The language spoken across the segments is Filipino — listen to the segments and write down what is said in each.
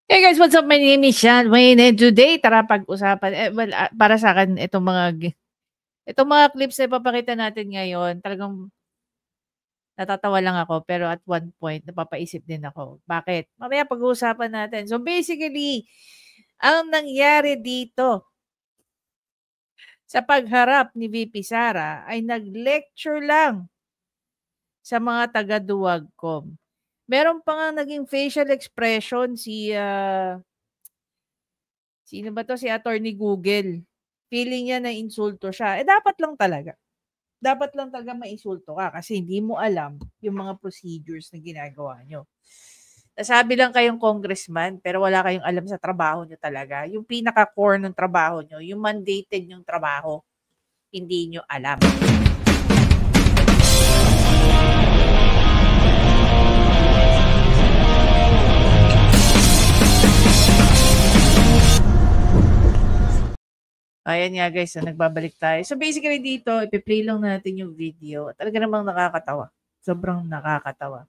Hey guys, what's up? My name is Sean Wayne and today tara pag-usapan para sa akin itong mga clips na ipapakita natin ngayon, talagang natatawa lang ako pero at one point napapaisip din ako. Bakit? Mamaya pag-uusapan natin. So basically, ang nangyari dito sa pagharap ni VP Sara ay nag-lecture lang sa mga taga-Duwagcom. Meron pa nga naging facial expression sino ba 'to, si Attorney Google. Feeling niya na insulto siya. Dapat lang talaga. Dapat lang talaga maisulto ka kasi hindi mo alam yung mga procedures na ginagawa niyo. Nasabi lang kayong congressman pero wala kayong alam sa trabaho niyo talaga. Yung pinaka-core ng trabaho niyo, yung mandated yung trabaho, hindi niyo alam. Ayan nga guys, nagbabalik tayo. So basically dito, ipi-play lang natin yung video. Talaga namang nakakatawa. Sobrang nakakatawa.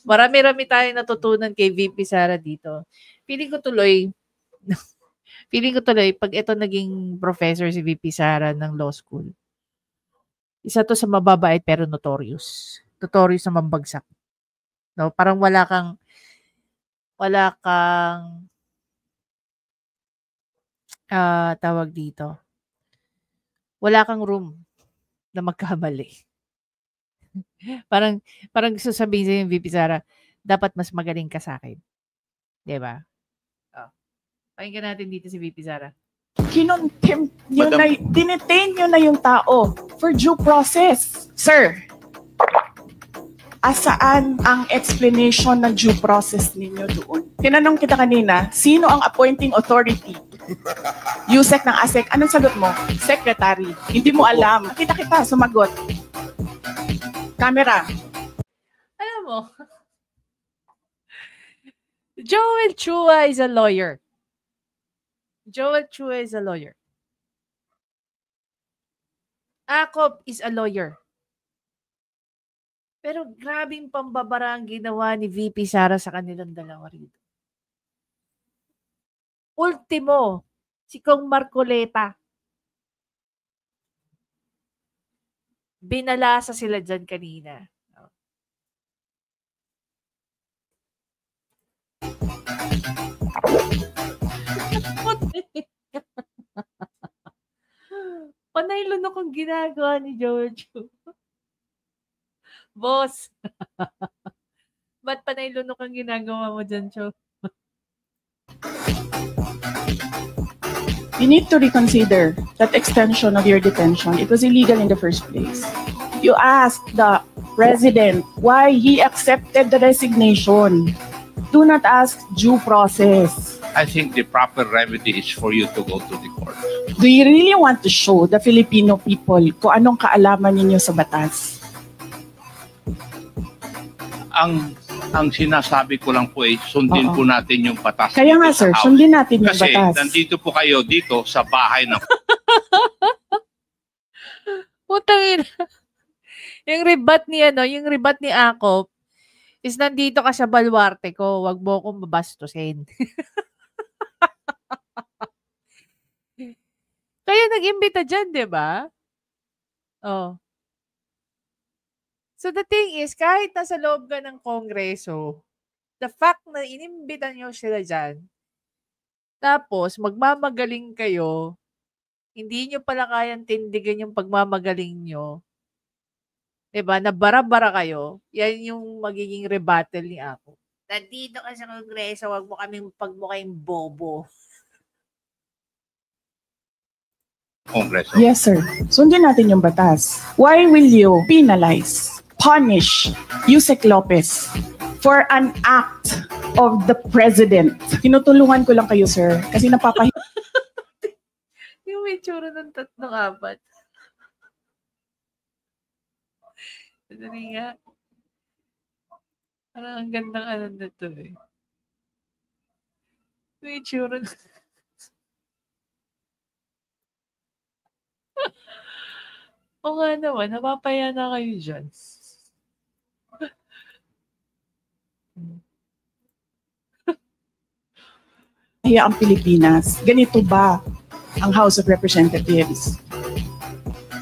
Marami-rami tayong natutunan kay VP Sara dito. Feeling ko tuloy, pag ito naging professor si VP Sara ng law school, isa to sa mababait pero notorious. Notorious na mambagsak. No? Parang wala kang tawag dito. Wala kang room na magkamali. Parang gusto sabihin sa'yo yung VP Sara, dapat mas magaling ka sa akin. 'Di ba? Oh. Pakinggan natin dito si VP Sara. Kinontempt nyo na, dinetain nyo na yung tao for due process. Sir, asaan ang explanation ng due process ninyo doon? Tinanong kita kanina, sino ang appointing authority? USEC ng ASEC. Anong sagot mo? Secretary. Hindi mo alam. Kita, sumagot. Camera. Alam mo, Joel Chua is a lawyer. Akop is a lawyer. Pero grabing pambabara ang ginawa ni VP Sara sa kanilang dalawa rito. Ultimo, si Kong Marcoleta. Binalasa sila dyan kanina. Panay lunok ang ginagawa ni Jojo. Boss. Ba't panay lunok ang ginagawa mo dyan, Cho? You need to reconsider that extension of your detention. It was illegal in the first place. You asked the president why he accepted the resignation. Do not ask due process. I think the proper remedy is for you to go to the court. Do you really want to show the Filipino people kung anong kaalaman ninyo sa batas? Ang sinasabi ko lang po ay sundin po natin yung batas. Kaya nga sir, sundin natin yung kasi batas. Kasi nandito po kayo dito sa bahay ng... Putangin. Yung rebat ni Akop is nandito ka sa baluarte ko. Wag mo akong babastusin. Kaya nag-imbita dyan, di ba? Oh. So the thing is, kahit nasa loob ka ng kongreso, the fact na inimbita nyo sila dyan, tapos magmamagaling kayo, hindi nyo pala kayang tindigan yung pagmamagaling nyo, diba, na bara-bara kayo, yan yung magiging rebuttal ni ako. Nandito ka sa kongreso, wag mo kaming pagmukhang bobo. Kongreso. Yes sir, sundin natin yung batas. Why will you punish Yusek Lopez for an act of the president? Tinutulungan ko lang kayo sir, kasi Yung may tsura ng 3-4. Dali nga. Parang ang gandang ano na to eh. May tsura na. O nga naman, napapaya na kayo dyan. ang Pilipinas. Ganito ba ang House of Representatives?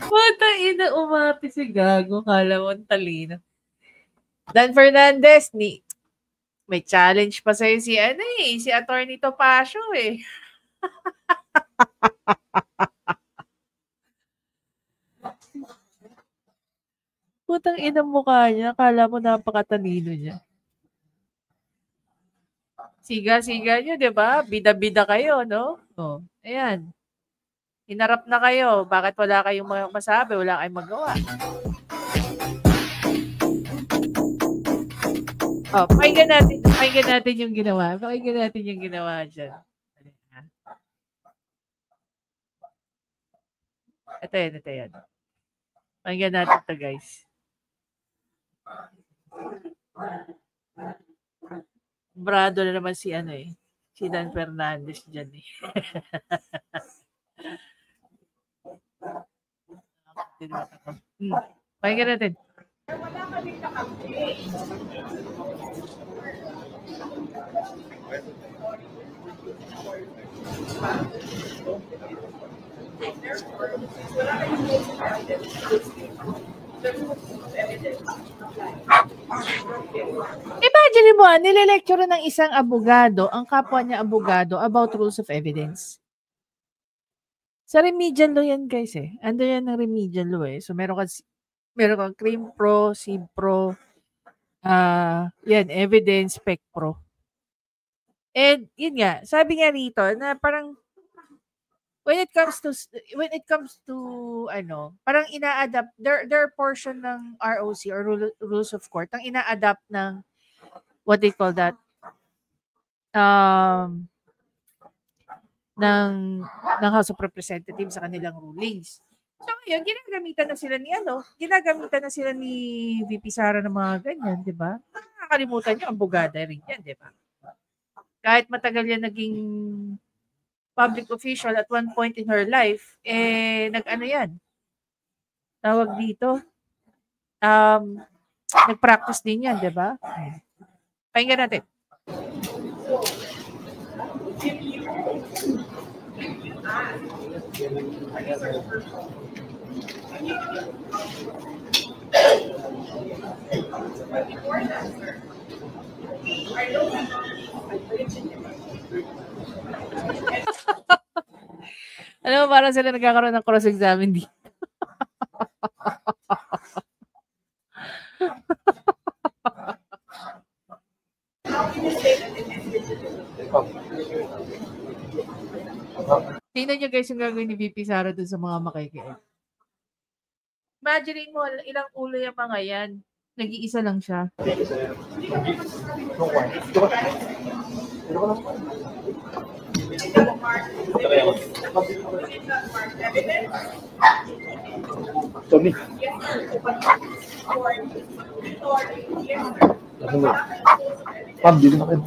Puta ina, umati si Gago. Kala mo ang talino. Dan Fernandez, may challenge pa sa'yo si Attorney Topacio eh. Putang ina mukha niya. Kala mo napakatalino niya. Siga-siga niyo, 'di ba? Bida-bida kayo, no? Oh, ayan. Hinarap na kayo. Bakit wala kayong masabi? Wala kayong magawa. Oh, pakinggan natin yung ginawa. Pakinggan natin yung ginawa dyan. Ito yan. Pakinggan natin to guys. Brado na naman si Dan Fernandez dyan eh. Pakinggan natin. Imagine mo, nile-lecture ng isang abogado, ang kapwa niya abogado, about rules of evidence. Sa remedial law yan guys eh. Ando yan ng remedial law eh. So meron kang CRIM Pro, CIV Pro, yan, evidence, spec pro. And yun nga, sabi nga rito na parang when it comes to parang ina-adapt their portion ng ROC or rules of court, ang ina-adapt ng what they call that ng House of Representatives sa kanilang rulings. So ngayon, ginagamitan na sila ni VP Sara ng mga ganyan, di ba? Nakakalimutan niyo, abogada rin yan, di ba? Kahit matagal yan naging public official at one point in her life, nag-ano yan? Tawag dito? Nag-practice din yan, di ba? Pakinggan natin. Alam mo, parang sila nagkakaroon ng cross-examine dito. Tingnan nyo guys yung gagawin ni VP Sara dun sa mga makikinig. Imagine mo, ilang ulo yung mga yan. Nag-iisa lang siya. Tommy. Pam, dito na kayo.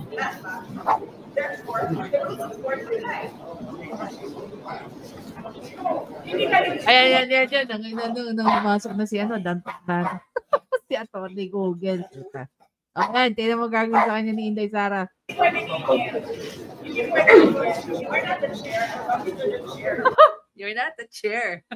Ayan. Nang pumasok na si Dan. Si Atty. Google. Ayan, tingnan mo gagawin sa kanya ni Inday Sara. You're not the chair.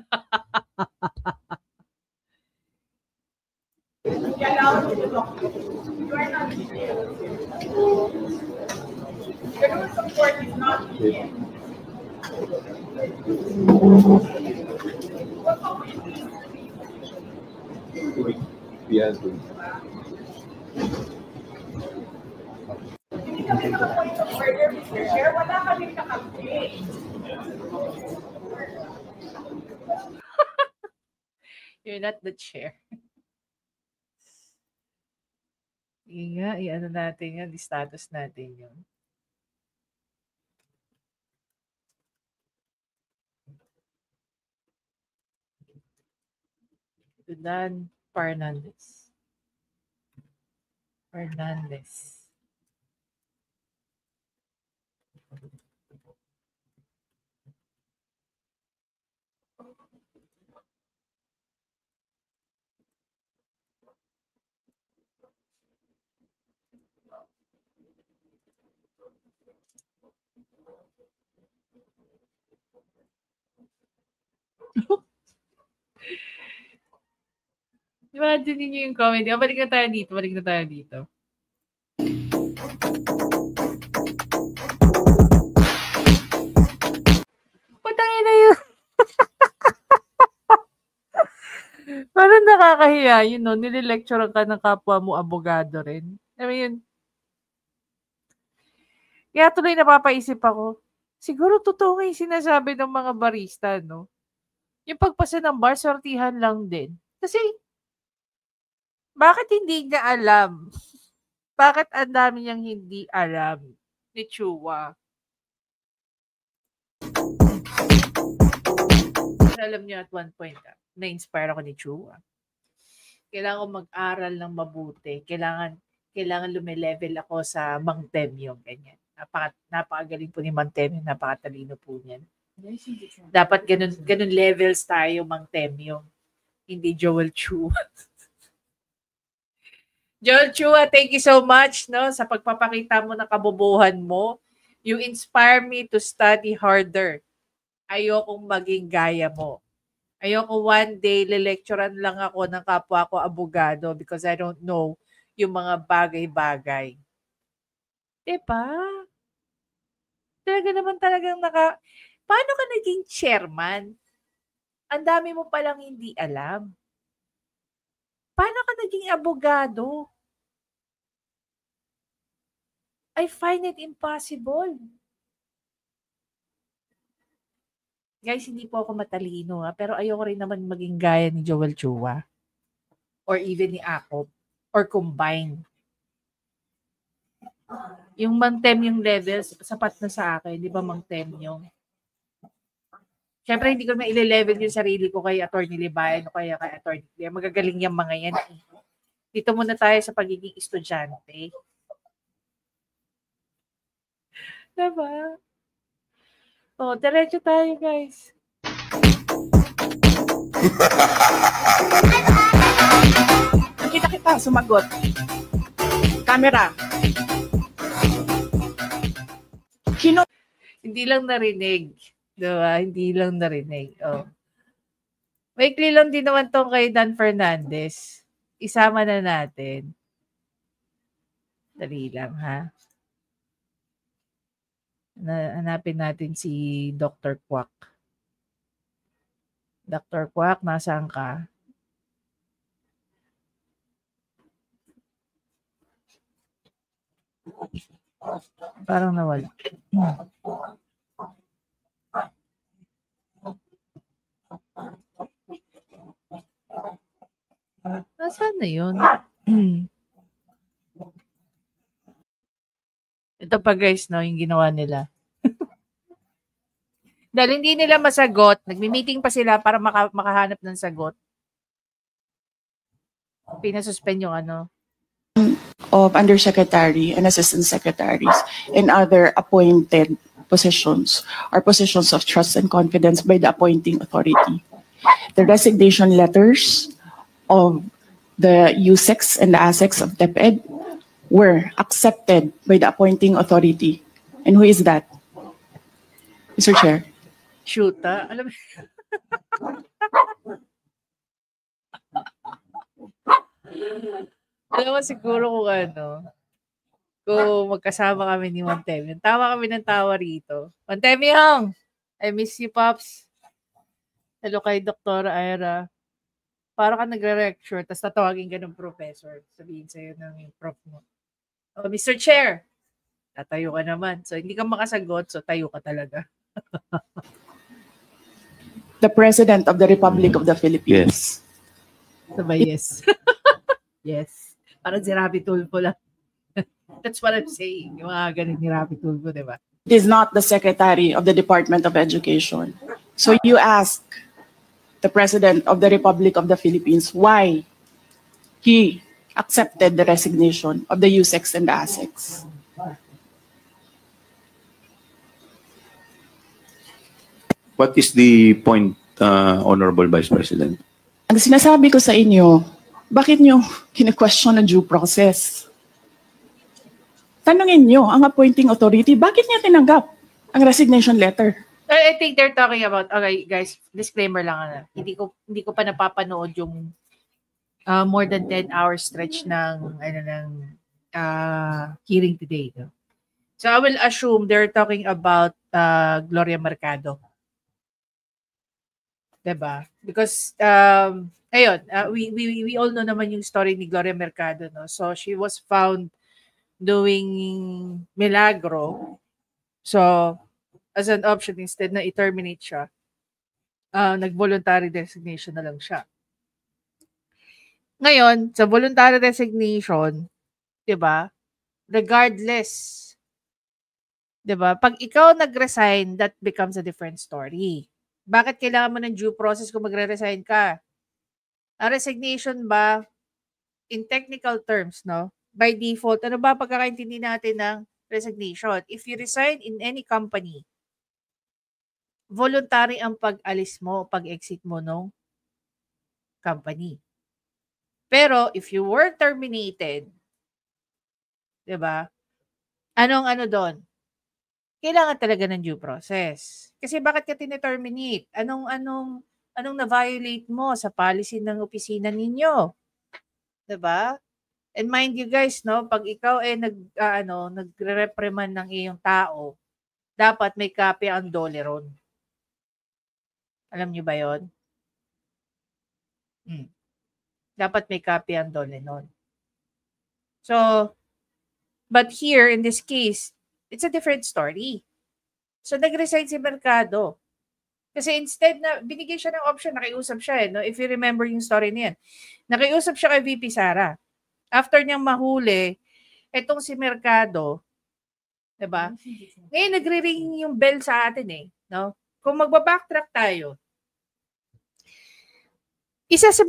Yes. You're not the chair. I-ano natin yan, status natin yun. Dan Fernandez. Imagine niyo yung comedy. Balik na tayo dito. Putangin na yun. Parang nakakahiya yun, no? Nililecture ka ng kapwa mo abogado rin. I mean, kaya tuloy napapaisip ako, siguro totoo nga yung sinasabi ng mga barista, no? Yung pagpasa ng bar, sortihan lang din. Kasi, bakit hindi niya alam? Bakit ang dami niyang hindi alam ni Chua? Alam niyo at one point, na-inspire ako ni Chua. Kailangan ko mag-aral ng mabuti. Kailangan lumilevel ako sa Mang Temyong, ganyan. Napakagaling po ni Mang Temyong, napakatalino po niyan. Dapat ganun levels tayo, Mang Temyong. Hindi Joel Chua. Joel Chua, thank you so much, no, sa pagpapakita mo ng kabobohan mo. You inspire me to study harder. Ayokong maging gaya mo. Ayoko one day le-lecturean lang ako ng kapwa ko abogado because I don't know yung mga bagay-bagay. Diba? Talaga naman talagang Paano ka naging chairman? Ang dami mo palang hindi alam. Paano ka naging abogado? I find it impossible. Guys, hindi po ako matalino, pero ayoko rin naman maging gaya ni Joel Chua. Or even ni Akop. Or combine. Yung Mang Temyong levels, sapat na sa akin. Di ba Mang Temyong? Siyempre, hindi ko naman ile-level yung sarili ko kay Atty. Libayan o kaya kay Atty. Magagaling yung mga yan. Dito muna tayo sa pagiging estudyante. Diba? Oh, diretso tayo, guys. Kita, sumagot. Camera. Hindi lang narinig. Diba? Hindi lang narinig. Oh. Maikli lang din naman tong kay Dan Fernandez. Isama na natin. Dali lang, ha? Hanapin natin si Dr. Kwak. Dr. Kwak, nasaan ka? Parang nawala. Nasaan na yun? Ito pa guys, no, yung ginawa nila. Dahil hindi nila masagot, nagmi-meeting pa sila para makahanap ng sagot. Pinasuspend yung of undersecretary and assistant secretaries and other appointed positions or positions of trust and confidence by the appointing authority. The resignation letters of the USEX and the ASEX of DepEd were accepted by the appointing authority. And who is that? Mr. Chair. Shoota. Alam mo. Alam mo siguro kung magkasama kami ni Mang Temyong. Tawa kami ng tawa rito. Mang Temyong! I miss you, Pops. Hello kay Dr. Ira. Para ka nagre-lecture, tapos tatawagin ka ng professor. Sabihin sa'yo ng prof mo. Oh, Mr. Chair, tatayo ka naman. So, hindi ka makasagot, so tayo ka talaga. The President of the Republic of the Philippines. Yes. Sabay, yes. Yes. Parang si Rapi Tulfo lang. That's what I'm saying. Yung mga ganun ni Rapi Tulfo, di ba? It is not the Secretary of the Department of Education. So you ask the President of the Republic of the Philippines why he accepted the resignation of the USEX and the ASEX. What is the point, Honorable Vice President? Ang sinasabi ko sa inyo, bakit nyo kine-question ang due process? Tanungin nyo ang appointing authority, bakit niya tinanggap ang resignation letter I think they're talking about, okay guys, disclaimer lang. Hindi ko pa napapanood yung more than 10 hours stretch ng hearing today. No? So I will assume they're talking about Gloria Mercado. Diba? Because ayun, we all know naman yung story ni Gloria Mercado, no? So she was found doing milagro. So as an option, instead na i-terminate siya, nag-voluntary resignation na lang siya. Ngayon, sa voluntary resignation, 'di ba? Regardless, 'di ba? Pag ikaw nag-resign, that becomes a different story. Bakit kailangan mo ng due process kung magre-resign ka? Ang resignation ba, in technical terms, no? By default, ano ba pagkakaintindi natin ng resignation? If you resign in any company, voluntary ang pag-alis mo, pag-exit mo nung company. Pero if you were terminated, 'di ba? Anong ano doon? Kailangan talaga ng due process. Kasi bakit ka tine-terminate? Anong na-violate mo sa policy ng opisina ninyo? 'Di ba? And mind you guys, no, pag ikaw nagre-reprimand ng iyong tao, dapat may copy ang dole ron. Alam niyo ba 'yon? Dapat may copy ang dole nun. So, but here in this case, it's a different story. So, nag-resign si Mercado. Kasi instead na, binigay siya ng option, nakiusap siya no? If you remember yung story niyan. Nakiusap siya kay VP Sara. After niyang mahuli, etong si Mercado, diba? Ngayon, nagre-ring yung bell sa atin no? Kung magbabacktrack tayo, isa si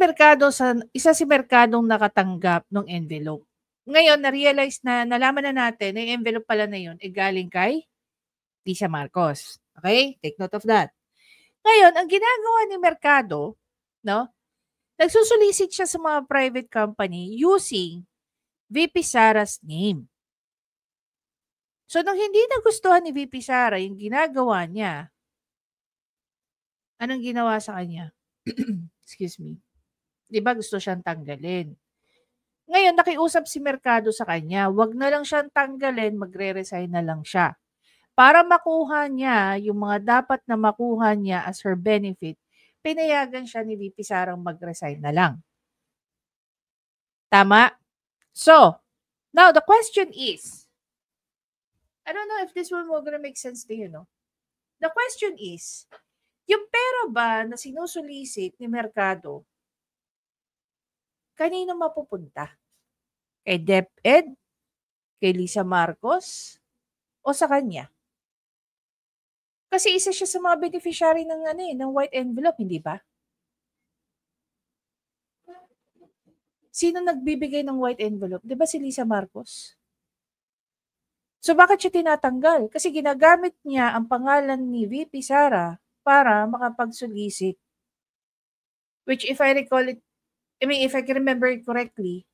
Mercadong nakatanggap ng envelope. Ngayon, na-realize nalaman na natin na yung envelope pala na yun galing kay Lisa Marcos. Okay? Take note of that. Ngayon, ang ginagawa ni Mercado, no? Nagsusolicit siya sa mga private company using VP Sara's name. So, nung hindi nagustuhan ni VP Sara yung ginagawa niya, anong ginawa sa kanya? Excuse me. Di ba gusto siyang tanggalin? Ngayon, nakiusap si Mercado sa kanya, wag na lang siyang tanggalin, magre-resign na lang siya. Para makuha niya yung mga dapat na makuha niya as her benefit, pinayagan siya ni VP Sarang mag-resign na lang. Tama? So, now the question is, I don't know if this one will gonna make sense to you, no? The question is, yung pera ba na sinusulisit ni Mercado, kanino mapupunta? Kay DepEd? Kay Lisa Marcos? O sa kanya? Kasi isa siya sa mga beneficiary ng white envelope, hindi ba? Sino nagbibigay ng white envelope? Di ba si Lisa Marcos? So bakit siya tinatanggal? Kasi ginagamit niya ang pangalan ni VP Sara para makapag-solicit. Which if I recall it, if I can remember it correctly,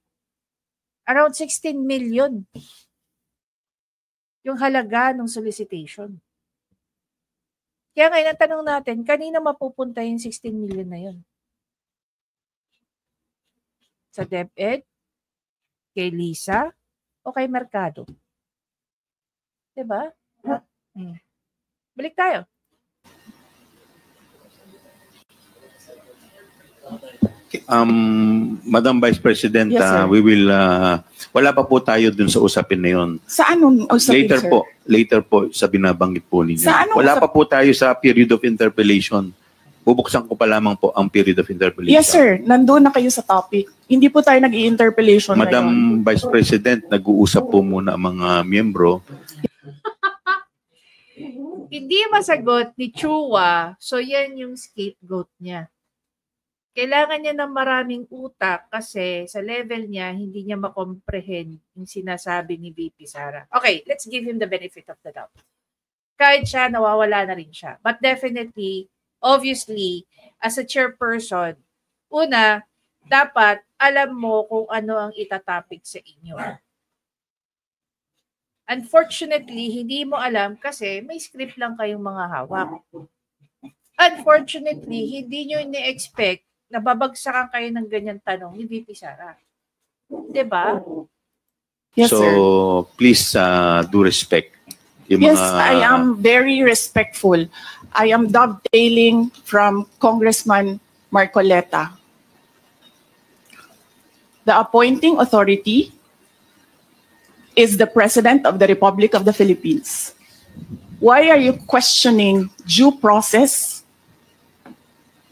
around 16 million yung halaga ng solicitation. Kaya ngayon, ang tanong natin, kanina mapupunta yung 16 million na yun? Sa DepEd? Kay Lisa? O kay Mercado? Diba? Balik tayo. Madam Vice President, Yes, sir. we will, wala pa po tayo dun sa usapin na yun. Sa anong usapin, Later sir? Later po sa binabanggit po ninyo. Sa anong Wala pa po tayo sa period of interpellation. Bubuksan ko pa lamang po ang period of interpellation. Yes, sir. Nandun na kayo sa topic. Hindi po tayo nag-i-interpellation Madam ngayon. Vice President, nag-uusap po muna ang mga miyembro. Hindi masagot ni Chua, so yan yung scapegoat niya. Kailangan niya ng maraming utak kasi sa level niya, hindi niya makomprehend yung sinasabi ni VP Sara. Okay, let's give him the benefit of the doubt. Kahit siya, nawawala na rin siya. But definitely, obviously, as a chairperson, una, dapat alam mo kung ano ang itatopic sa inyo. Unfortunately, hindi mo alam kasi may script lang kayong mga hawak. Unfortunately, hindi nyo ini-expect na babagsakan kayo ng ganyan tanong ni VP Sara. Diba? Yes, so, sir. please do respect. Yung Yes, mga- I am very respectful. I am dovetailing from Congressman Marcoleta. The appointing authority is the President of the Republic of the Philippines. Why are you questioning due process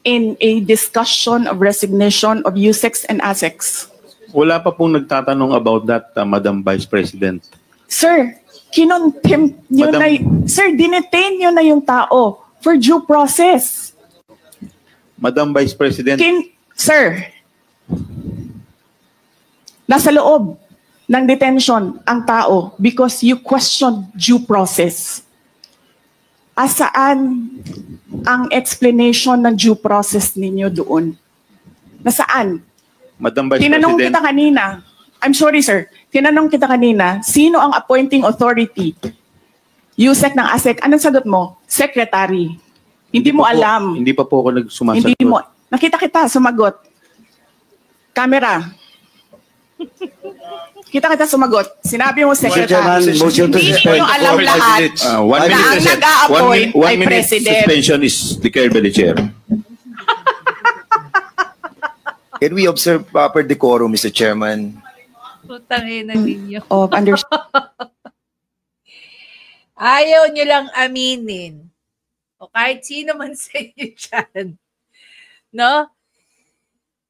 in a discussion of resignation of USEX and ASEX? Wala pa pong nagtatanong about that, Madam Vice President. Sir, kinontempt nyo Madam- na, sir, dinetain nyo na yung tao for due process. Madam Vice President, Sir, nasa loob ng detention ang tao because you question due process. Asaan ang explanation ng due process ninyo doon? Nasaan? Madam Vice Tinanong President, kita kanina. I'm sorry, sir. Tinanong kita kanina, sino ang appointing authority? USEC ng ASEC. Anong sagot mo? Secretary. Hindi mo pa po- alam. Hindi pa po ako nagsumasagot. Hindi mo. Nakita kita, sumagot. Camera. Kita sumagot. Sinabi mo, Mr. Secretary. Chairman, motion to Hindi suspend nyo alam for 5 lahat. minutes. 1 Na minute, ang President. nag-a-appoint One ay minute President. suspension is declared by the chair. Can we observe proper decorum, Mr. Chairman? Putang ina ninyo. Of Ayaw nyo lang aminin. O kahit sino man sa inyo dyan. No?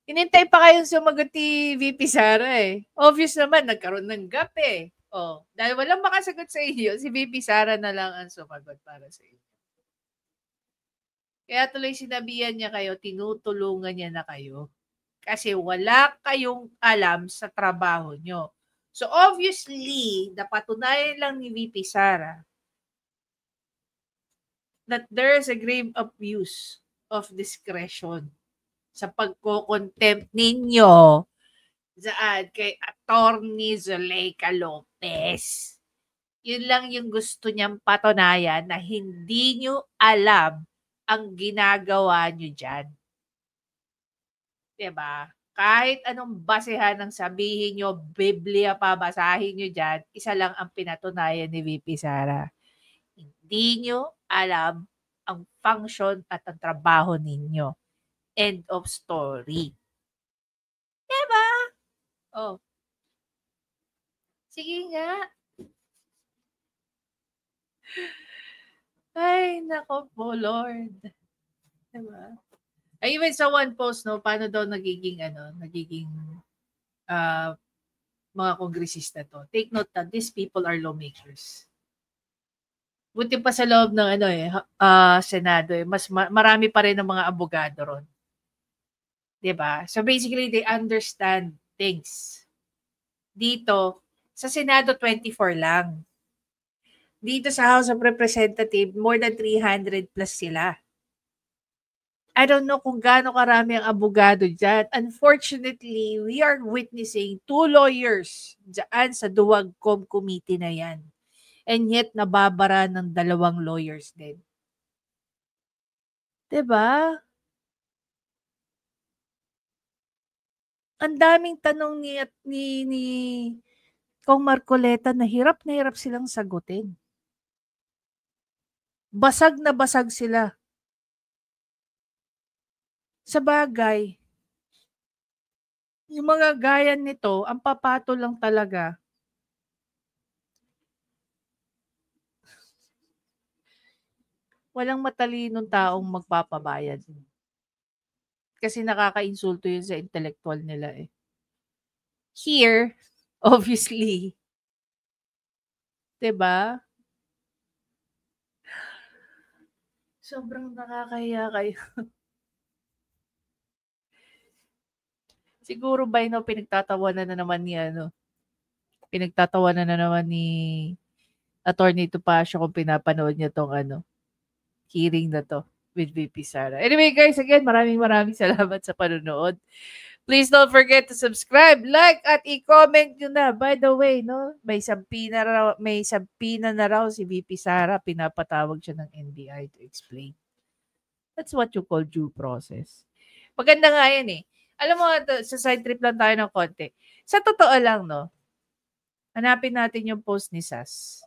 Inintay pa kayong sumagot ni VP Sara eh. Obvious naman, nagkaroon ng gap eh. O, dahil walang makasagot sa inyo, si VP Sara na lang ang sumagot para sa inyo. Kaya tuloy sinabihan niya kayo, tinutulungan niya na kayo. Kasi wala kayong alam sa trabaho nyo. So obviously, napatunayan lang ni VP Sara that there is a grave abuse of discretion sa pagko-contempt ninyo kay Attorney Zuleika Lopez. Yun lang yung gusto niyang patunayan na hindi nyo alam ang ginagawa nyo dyan. Diba? Kahit anong basehan ng sabihin nyo, Biblia pa, basahin nyo dyan, isa lang ang pinatunayan ni VP Sara. Hindi nyo alam ang function at ang trabaho ninyo. End of story. Diba? Oh. Sige nga. Ay, nako po, Lord. Diba? Ay, even sa one post, no, paano daw nagiging mga kongresista to. Take note that these people are lawmakers. Buti pa sa loob ng Senado, marami pa rin ng mga abogado ron. 'Di ba? So basically, they understand things. Dito, sa Senado, 24 lang. Dito sa House of Representatives, more than 300 plus sila. I don't know kung gaano karami ang abogado dyan. Unfortunately, we are witnessing 2 lawyers dyan sa Duwagcom committee na yan. And yet, nababara ng 2 lawyers din. Diba? Ang daming tanong ni Kong Marcoleta na hirap silang sagutin. Basag na basag sila. Sa bagay, yung mga gaya nito, ang papato lang talaga. Walang matalinong taong magpapabayad. Kasi nakaka-insulto yun sa intellectual nila eh. Here, obviously, 'di ba? Sobrang nakakahiya kayo. Siguro by now pinagtatawanan na naman ni Attorney Topacio kung pinapanood niya tong hearing na to with VP Sara. Anyway guys, again, maraming salamat sa panonood. Please don't forget to subscribe, like, at i-comment nyo na. By the way, no, may sampina na raw si VP Sara. Pinapatawag siya ng NBI to explain. That's what you call due process. Maganda nga yan eh. Alam mo, sa side trip lang tayo ng konti. Sa totoo lang, no, hanapin natin yung post ni Sas.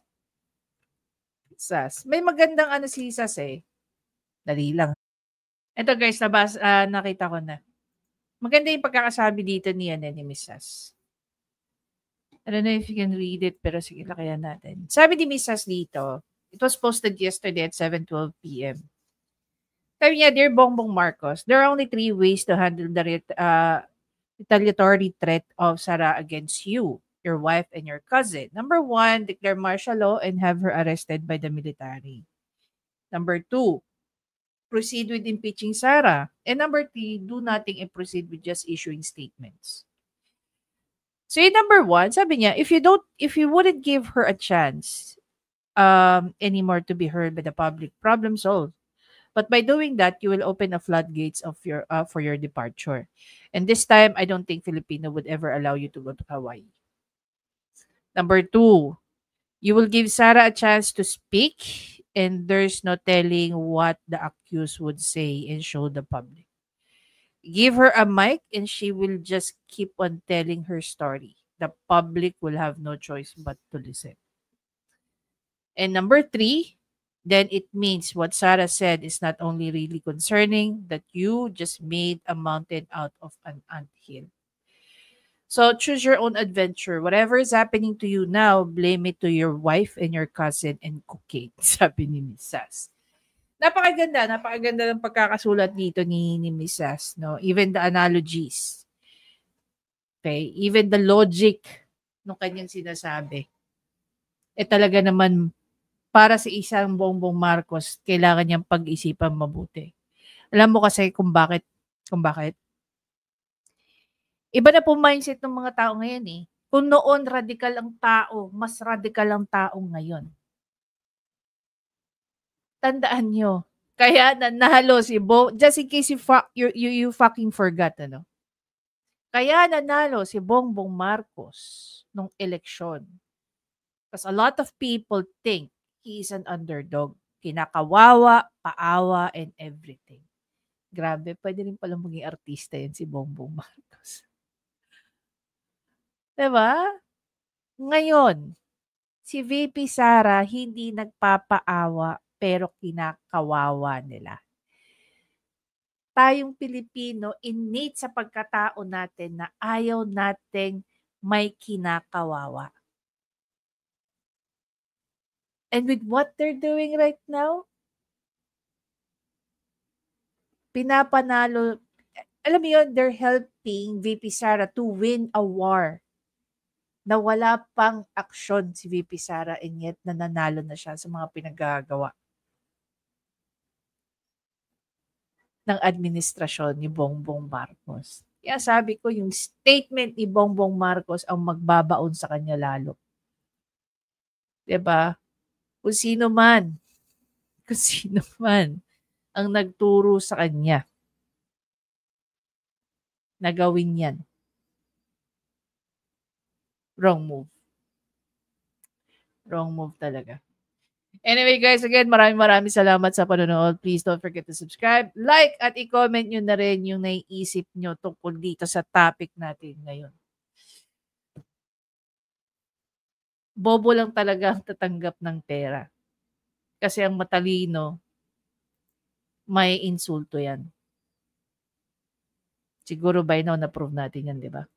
May magandang ano si Sas eh. Dali lang. Ito guys, nakita ko na. Maganda yung pagkakasabi dito ni Miss Sas. I don't know if you can read it, pero sige, lakayan natin. Sabi ni Miss Sas dito, it was posted yesterday at 7:12 p.m. Sabi niya, Dear Bongbong Marcos, there are only 3 ways to handle the retaliatory threat of Sara against you, your wife, and your cousin. Number 1, declare martial law and have her arrested by the military. Number 2, proceed with impeaching Sara. And number 3, do nothing and proceed with just issuing statements. So in number 1, sabi niya, if you wouldn't give her a chance anymore to be heard by the public, problem solved. But by doing that, you will open the floodgates of for your departure. And this time, I don't think Filipino would ever allow you to go to Hawaii. Number 2, you will give Sara a chance to speak, and there's no telling what the accused would say and show the public. Give her a mic, and she will just keep on telling her story. The public will have no choice but to listen. And number 3, then it means what Sara said is not only really concerning, that you just made a mountain out of an anthill. So choose your own adventure. Whatever is happening to you now, blame it to your wife and your cousin and cocaine, sabi ni Miss Sas. Napakaganda ng pagkakasulat dito ni Miss Sas, no? Even the analogies. Okay? Even the logic ng kanyang sinasabi. Talaga naman, para sa isang Bongbong Marcos, kailangan niyang pag-isipan mabuti. Alam mo kasi kung bakit? Iba na po mindset ng mga tao ngayon eh. Kung noon radikal ang tao, mas radikal ang tao ngayon. Tandaan nyo. Kaya nanalo si just in case you fucking forgot, ano? Kaya nanalo si Bongbong Marcos nung eleksyon. Because a lot of people think he is an underdog. Kinakawawa, paawa, and everything. Grabe, pwede rin pala maging artista yan si Bongbong Marcos. Diba? Ngayon, si VP Sara hindi nagpapaawa pero kinakawawa nila. Tayong Pilipino, innate sa pagkatao natin na ayaw nating may kinakawawa. And with what they're doing right now, pinapanalo, alam mo yun, they're helping VP Sara to win a war na wala pang aksyon si VP Sara and yet nananalo na siya sa mga pinagagawa ng administrasyon ni Bongbong Marcos. Kaya sabi ko, yung statement ni Bongbong Marcos ang magbabaon sa kanya lalo. Diba? Kung sino man ang nagturo sa kanya na gawin yan. Wrong move. Wrong move talaga. Anyway guys, again, maraming salamat sa panonood. Please don't forget to subscribe, like, at i-comment nyo na rin yung naiisip nyo tungkol dito sa topic natin ngayon. Bobo lang talaga ang tatanggap ng pera. Kasi ang matalino, may insulto yan. Siguro by now na-prove natin yan, di ba?